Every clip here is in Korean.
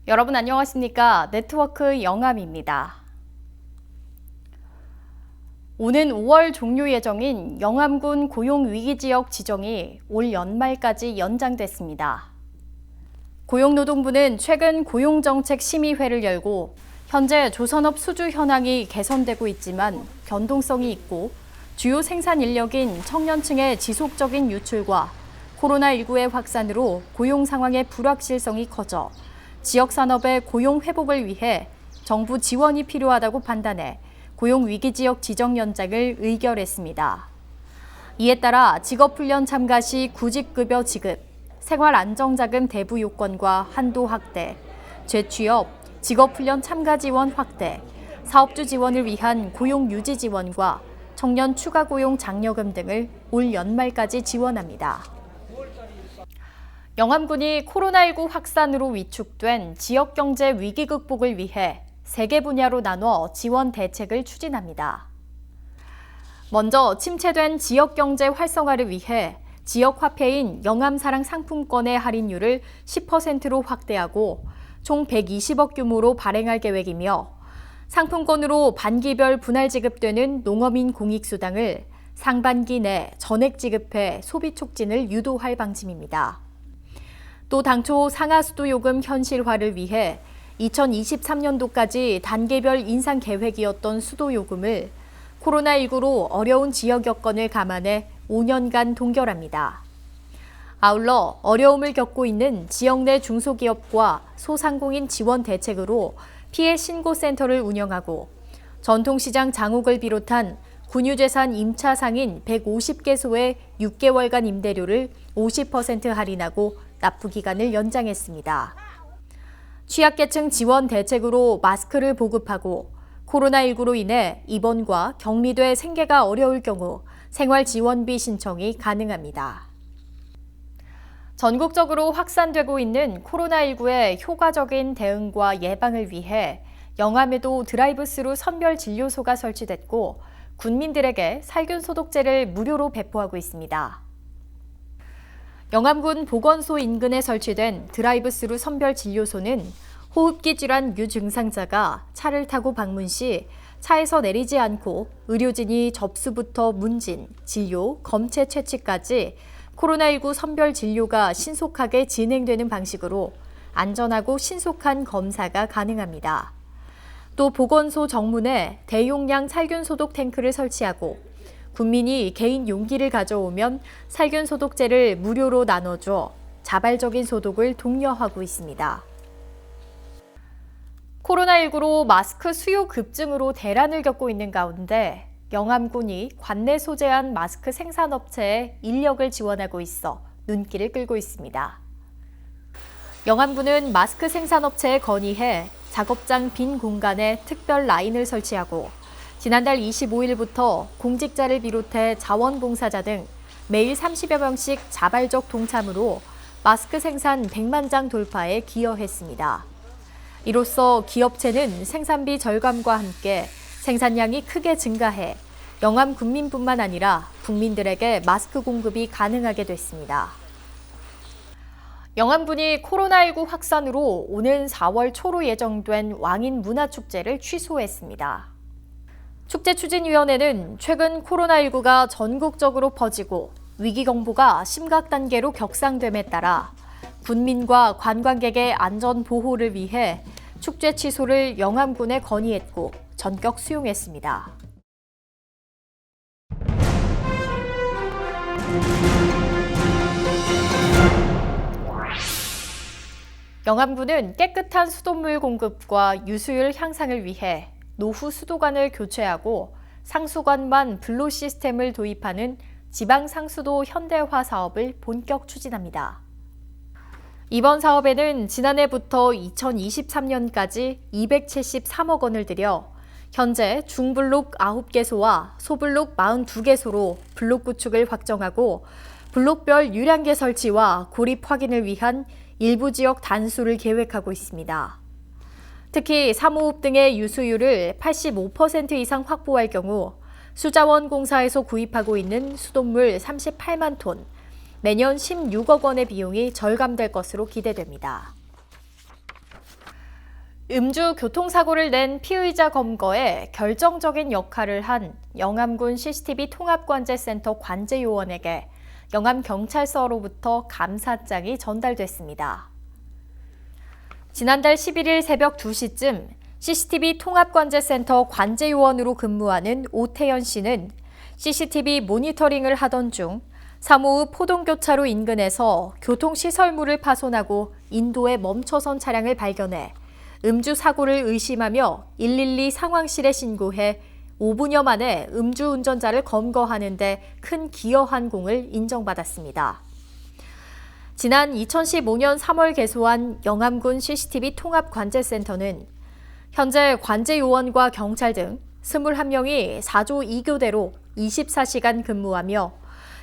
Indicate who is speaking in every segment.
Speaker 1: 여러분 안녕하십니까? 네트워크 영암입니다. 오는 5월 종료 예정인 영암군 고용위기지역 지정이 올 연말까지 연장됐습니다. 고용노동부는 최근 고용정책심의회를 열고 현재 조선업 수주 현황이 개선되고 있지만 변동성이 있고 주요 생산 인력인 청년층의 지속적인 유출과 코로나19의 확산으로 고용 상황의 불확실성이 커져 지역 산업의 고용 회복을 위해 정부 지원이 필요하다고 판단해 고용위기지역 지정 연장을 의결했습니다. 이에 따라 직업훈련 참가 시 구직급여 지급, 생활안정자금 대부 요건과 한도 확대, 재취업, 직업훈련 참가 지원 확대, 사업주 지원을 위한 고용유지 지원과 청년 추가 고용 장려금 등을 올 연말까지 지원합니다. 영암군이 코로나19 확산으로 위축된 지역경제 위기 극복을 위해 3개 분야로 나눠 지원 대책을 추진합니다. 먼저 침체된 지역경제 활성화를 위해 지역화폐인 영암사랑 상품권의 할인율을 10%로 확대하고 총 120억 규모로 발행할 계획이며 상품권으로 반기별 분할 지급되는 농어민 공익수당을 상반기 내 전액 지급해 소비 촉진을 유도할 방침입니다. 또 당초 상하수도요금 현실화를 위해 2023년도까지 단계별 인상 계획이었던 수도요금을 코로나19로 어려운 지역 여건을 감안해 5년간 동결합니다. 아울러 어려움을 겪고 있는 지역 내 중소기업과 소상공인 지원 대책으로 피해 신고센터를 운영하고 전통시장 장옥을 비롯한 군유재산 임차 상인 150개소의 6개월간 임대료를 50% 할인하고 납부 기간을 연장했습니다. 취약계층 지원 대책으로 마스크를 보급하고 코로나19로 인해 입원과 격리돼 생계가 어려울 경우 생활지원비 신청이 가능합니다. 전국적으로 확산되고 있는 코로나19의 효과적인 대응과 예방을 위해 영암에도 드라이브스루 선별 진료소가 설치됐고 군민들에게 살균 소독제를 무료로 배포하고 있습니다. 영암군 보건소 인근에 설치된 드라이브스루 선별 진료소는 호흡기 질환 유증상자가 차를 타고 방문 시 차에서 내리지 않고 의료진이 접수부터 문진, 진료, 검체 채취까지 코로나19 선별 진료가 신속하게 진행되는 방식으로 안전하고 신속한 검사가 가능합니다. 또 보건소 정문에 대용량 살균 소독 탱크를 설치하고 국민이 개인 용기를 가져오면 살균 소독제를 무료로 나눠줘 자발적인 소독을 독려하고 있습니다. 코로나19로 마스크 수요 급증으로 대란을 겪고 있는 가운데 영암군이 관내 소재한 마스크 생산업체에 인력을 지원하고 있어 눈길을 끌고 있습니다. 영암군은 마스크 생산업체에 건의해 작업장 빈 공간에 특별 라인을 설치하고 지난달 25일부터 공직자를 비롯해 자원봉사자 등 매일 30여 명씩 자발적 동참으로 마스크 생산 100만 장 돌파에 기여했습니다. 이로써 기업체는 생산비 절감과 함께 생산량이 크게 증가해 영암 군민뿐만 아니라 국민들에게 마스크 공급이 가능하게 됐습니다. 영암군이 코로나19 확산으로 오는 4월 초로 예정된 왕인 문화축제를 취소했습니다. 축제추진위원회는 최근 코로나19가 전국적으로 퍼지고 위기경보가 심각 단계로 격상됨에 따라 군민과 관광객의 안전 보호를 위해 축제 취소를 영암군에 건의했고 전격 수용했습니다. 영암군은 깨끗한 수돗물 공급과 유수율 향상을 위해 노후 수도관을 교체하고 상수관만 블로 시스템을 도입하는 지방상수도 현대화 사업을 본격 추진합니다. 이번 사업에는 지난해부터 2023년까지 273억 원을 들여 현재 중블록 9개소와 소블록 42개소로 블록 구축을 확정하고 블록별 유량계 설치와 고립 확인을 위한 일부 지역 단수를 계획하고 있습니다. 특히 3호흡 등의 유수율을 85% 이상 확보할 경우 수자원공사에서 구입하고 있는 수돗물 38만 톤, 매년 16억 원의 비용이 절감될 것으로 기대됩니다. 음주 교통사고를 낸 피의자 검거에 결정적인 역할을 한 영암군 CCTV 통합관제센터 관제요원에게 영암경찰서로부터 감사장이 전달됐습니다. 지난달 11일 새벽 2시쯤 CCTV 통합관제센터 관제요원으로 근무하는 오태연 씨는 CCTV 모니터링을 하던 중 사무읍 포동교차로 인근에서 교통시설물을 파손하고 인도에 멈춰선 차량을 발견해 음주 사고를 의심하며 112 상황실에 신고해 5분여 만에 음주운전자를 검거하는 데 큰 기여한 공을 인정받았습니다. 지난 2015년 3월 개소한 영암군 CCTV 통합관제센터는 현재 관제요원과 경찰 등 21명이 4조 2교대로 24시간 근무하며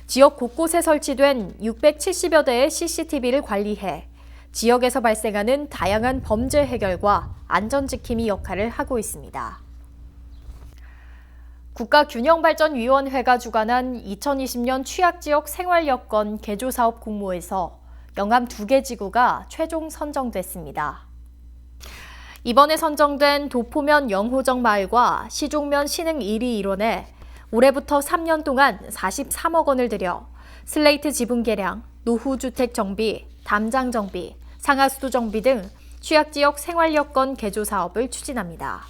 Speaker 1: 지역 곳곳에 설치된 670여 대의 CCTV를 관리해 지역에서 발생하는 다양한 범죄 해결과 안전지킴이 역할을 하고 있습니다. 국가균형발전위원회가 주관한 2020년 취약지역 생활여건 개조사업 공모에서 영암 2개 지구가 최종 선정됐습니다. 이번에 선정된 도포면 영호정 마을과 시종면 신흥 1위 일원에 올해부터 3년 동안 43억 원을 들여 슬레이트 지붕 개량, 노후주택 정비, 담장 정비, 상하수도 정비 등 취약지역 생활여건 개조 사업을 추진합니다.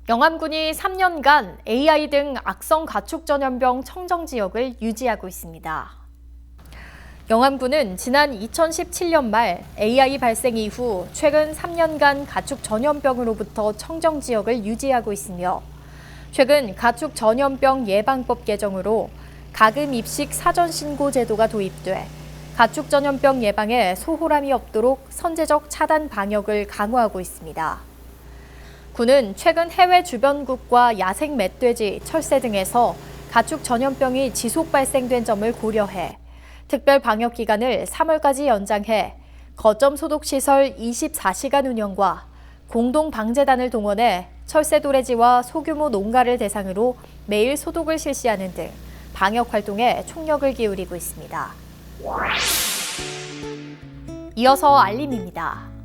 Speaker 1: 영암군이 3년간 AI 등 악성 가축 전염병 청정 지역을 유지하고 있습니다. 영암군은 지난 2017년 말 AI 발생 이후 최근 3년간 가축 전염병으로부터 청정 지역을 유지하고 있으며 최근 가축 전염병 예방법 개정으로 가금 입식 사전 신고 제도가 도입돼 가축 전염병 예방에 소홀함이 없도록 선제적 차단 방역을 강화하고 있습니다. 군은 최근 해외 주변국과 야생 멧돼지, 철새 등에서 가축 전염병이 지속 발생된 점을 고려해 특별 방역 기간을 3월까지 연장해 거점 소독 시설 24시간 운영과 공동 방제단을 동원해 철새 도래지와 소규모 농가를 대상으로 매일 소독을 실시하는 등 방역 활동에 총력을 기울이고 있습니다. 이어서 알림입니다.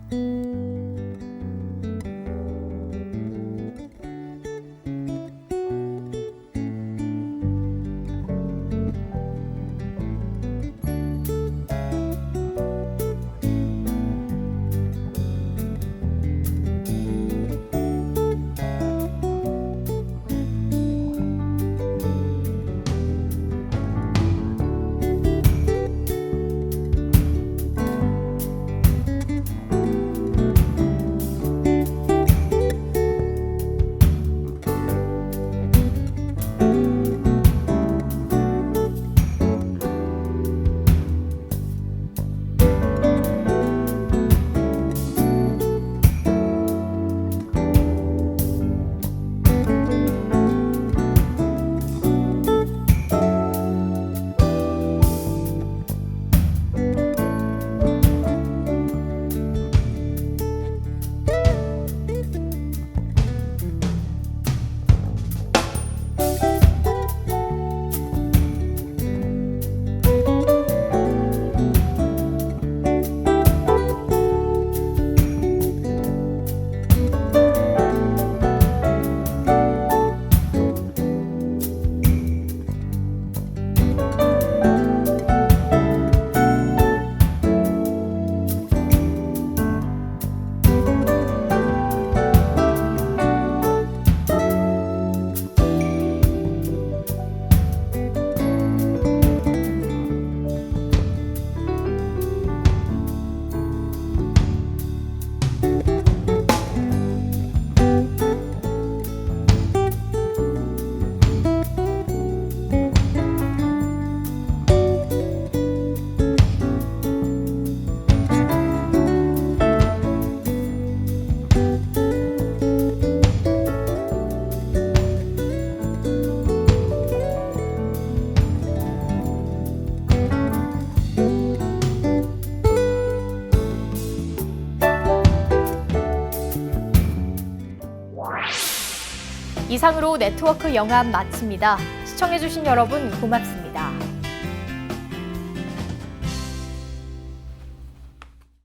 Speaker 1: 이상으로 네트워크 영암 마칩니다. 시청해주신 여러분 고맙습니다.